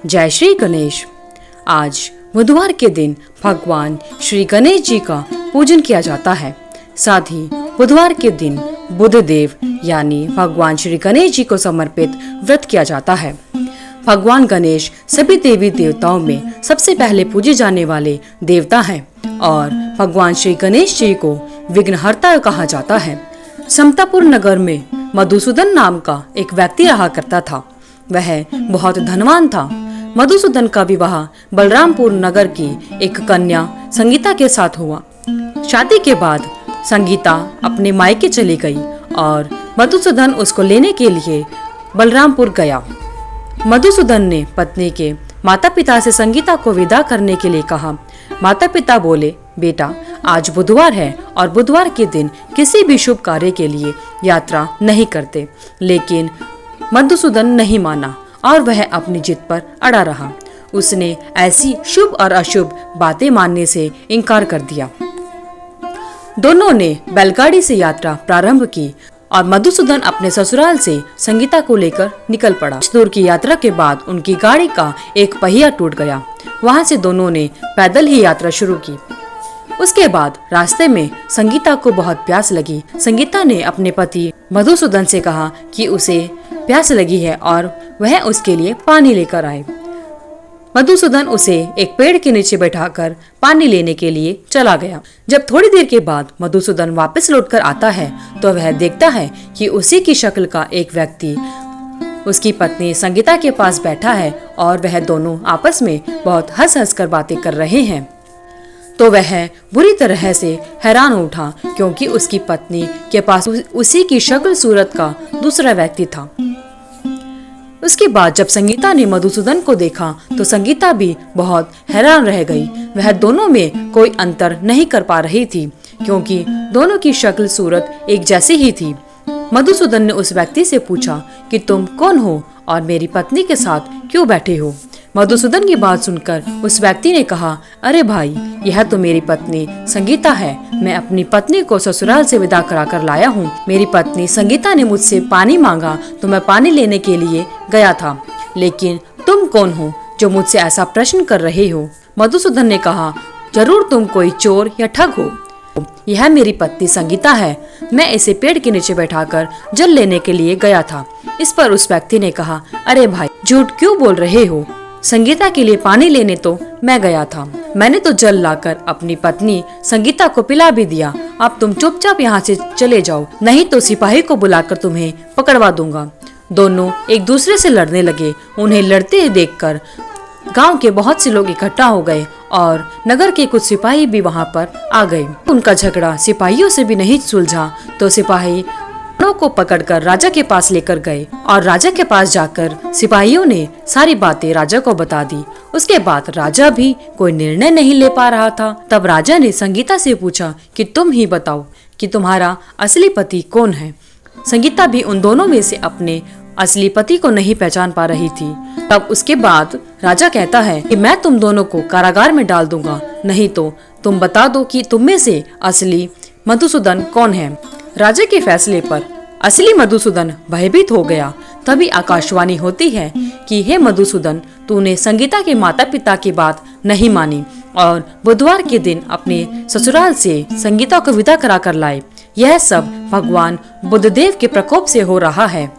जय श्री गणेश। आज बुधवार के दिन भगवान श्री गणेश जी का पूजन किया जाता है। साथ ही बुधवार के दिन बुधदेव यानी भगवान श्री गणेश जी को समर्पित व्रत किया जाता है। भगवान गणेश सभी देवी देवताओं में सबसे पहले पूजे जाने वाले देवता हैं और भगवान श्री गणेश जी को विघ्नहर्ता कहा जाता है। समतापुर नगर में मधुसूदन नाम का एक व्यक्ति रहा करता था। वह बहुत धनवान था। मधुसूदन का विवाह बलरामपुर नगर की एक कन्या संगीता के साथ हुआ। शादी के बाद संगीता अपने मायके चली गई और मधुसूदन उसको लेने के लिए बलरामपुर गया। मधुसूदन ने पत्नी के माता पिता से संगीता को विदा करने के लिए कहा। माता पिता बोले, बेटा आज बुधवार है और बुधवार के दिन किसी भी शुभ कार्य के लिए यात्रा नहीं करते। लेकिन मधुसूदन नहीं माना और वह अपनी जिद पर अड़ा रहा। उसने ऐसी शुभ और अशुभ बातें मानने से इनकार कर दिया। दोनों ने बैलगाड़ी से यात्रा प्रारंभ की और मधुसूदन अपने ससुराल से संगीता को लेकर निकल पड़ा। कुछ दूर की यात्रा के बाद उनकी गाड़ी का एक पहिया टूट गया। वहां से दोनों ने पैदल ही यात्रा शुरू की। उसके बाद रास्ते में संगीता को बहुत प्यास लगी। संगीता ने अपने पति मधुसूदन से कहा कि उसे प्यास लगी है और वह उसके लिए पानी लेकर आए। मधुसूदन उसे एक पेड़ के नीचे बैठाकर पानी लेने के लिए चला गया। जब थोड़ी देर के बाद मधुसूदन वापस लौटकर आता है तो वह देखता है कि उसी की शक्ल का एक व्यक्ति उसकी पत्नी संगीता के पास बैठा है और वह दोनों आपस में बहुत हंस हंस कर बातें कर रहे हैं। तो वह बुरी तरह से हैरान उठा क्योंकि उसकी पत्नी के पास उसी की शक्ल सूरत का दूसरा व्यक्ति था। उसके बाद जब संगीता ने मधुसूदन को देखा तो संगीता भी बहुत हैरान रह गई। वह दोनों में कोई अंतर नहीं कर पा रही थी क्योंकि दोनों की शक्ल सूरत एक जैसी ही थी। मधुसूदन ने उस व्यक्ति से पूछा कि तुम कौन हो और मेरी पत्नी के साथ क्यों बैठे हो। मधुसूदन की बात सुनकर उस व्यक्ति ने कहा, अरे भाई, यह तो मेरी पत्नी संगीता है। मैं अपनी पत्नी को ससुराल से विदा कराकर लाया हूँ। मेरी पत्नी संगीता ने मुझसे पानी मांगा तो मैं पानी लेने के लिए गया था। लेकिन तुम कौन हो जो मुझसे ऐसा प्रश्न कर रहे हो। मधुसूदन ने कहा, जरूर तुम कोई चोर या ठग हो। यह मेरी पत्नी संगीता है। मैं इसे पेड़ के नीचे बैठाकर जल लेने के लिए गया था। इस पर उस व्यक्ति ने कहा, अरे भाई, झूठ क्यों बोल रहे हो। संगीता के लिए पानी लेने तो मैं गया था। मैंने तो जल लाकर अपनी पत्नी संगीता को पिला भी दिया। अब तुम चुपचाप यहाँ से चले जाओ, नहीं तो सिपाही को बुलाकर तुम्हें पकड़वा दूंगा। दोनों एक दूसरे से लड़ने लगे। उन्हें लड़ते देखकर गांव के बहुत से लोग इकट्ठा हो गए और नगर के कुछ सिपाही भी वहां पर आ गए। उनका झगड़ा सिपाहियों से भी नहीं सुलझा तो सिपाही को पकड़कर राजा के पास लेकर गए और राजा के पास जाकर सिपाहियों ने सारी बातें राजा को बता दी। उसके बाद राजा भी कोई निर्णय नहीं ले पा रहा था। तब राजा ने संगीता से पूछा कि तुम ही बताओ कि तुम्हारा असली पति कौन है। संगीता भी उन दोनों में से अपने असली पति को नहीं पहचान पा रही थी। तब उसके बाद राजा कहता है कि मैं तुम दोनों को कारागार में डाल दूंगा, नहीं तो तुम बता दो कि तुम में से असली मधुसूदन कौन है। राजा के फैसले पर असली मधुसूदन भयभीत हो गया। तभी आकाशवाणी होती है कि हे मधुसूदन, तूने संगीता के माता पिता की बात नहीं मानी और बुधवार के दिन अपने ससुराल से संगीता को विदा करा कर लाए। यह सब भगवान बुधदेव के प्रकोप से हो रहा है।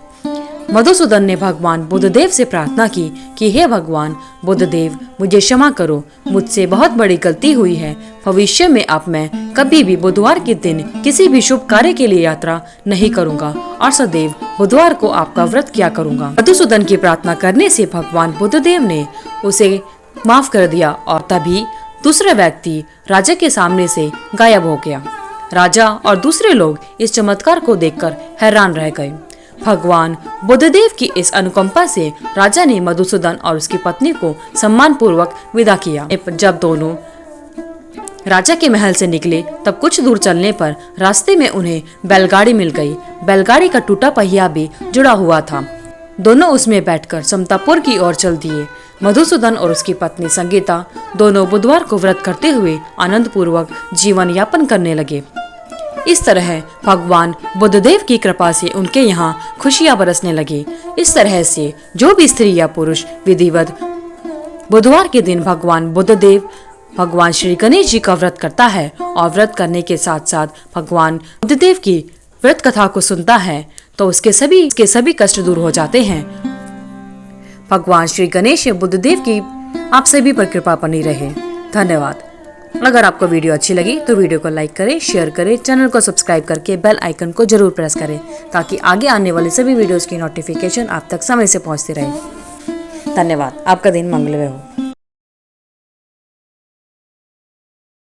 मधुसूदन ने भगवान बुधदेव से प्रार्थना की कि हे भगवान बुधदेव, मुझे क्षमा करो, मुझसे बहुत बड़ी गलती हुई है। भविष्य में अब मैं कभी भी बुधवार के दिन किसी भी शुभ कार्य के लिए यात्रा नहीं करूंगा और सदैव बुधवार को आपका व्रत किया करूंगा। मधुसूदन की प्रार्थना करने से भगवान बुधदेव ने उसे माफ कर दिया और तभी दूसरा व्यक्ति राजा के सामने से गायब हो गया। राजा और दूसरे लोग इस चमत्कार को देखकर हैरान रह गए। भगवान बुधदेव की इस अनुकंपा से राजा ने मधुसूदन और उसकी पत्नी को सम्मान पूर्वक विदा किया। जब दोनों राजा के महल से निकले तब कुछ दूर चलने पर रास्ते में उन्हें बैलगाड़ी मिल गई। बैलगाड़ी का टूटा पहिया भी जुड़ा हुआ था। दोनों उसमें बैठकर समतापुर की ओर चल दिए। मधुसूदन और उसकी पत्नी संगीता दोनों बुधवार को व्रत करते हुए आनंद पूर्वक जीवन यापन करने लगे। इस तरह भगवान बुद्धदेव की कृपा से उनके यहाँ खुशियाँ बरसने लगी। इस तरह से जो भी स्त्री या पुरुष विधिवत बुधवार के दिन भगवान बुद्धदेव भगवान श्री गणेश जी का व्रत करता है और व्रत करने के साथ साथ भगवान बुद्धदेव की व्रत कथा को सुनता है तो उसके सभी कष्ट दूर हो जाते हैं। भगवान श्री गणेश बुद्धदेव की आप सभी पर कृपा बनी रहे। धन्यवाद। अगर आपको वीडियो अच्छी लगी तो वीडियो को लाइक करें, शेयर करें, चैनल को सब्सक्राइब करके बेल आइकन को जरूर प्रेस करें ताकि आगे आने वाले सभी वीडियोस की नोटिफिकेशन आप तक समय से पहुंचती रहे। धन्यवाद। आपका दिन मंगलमय हो।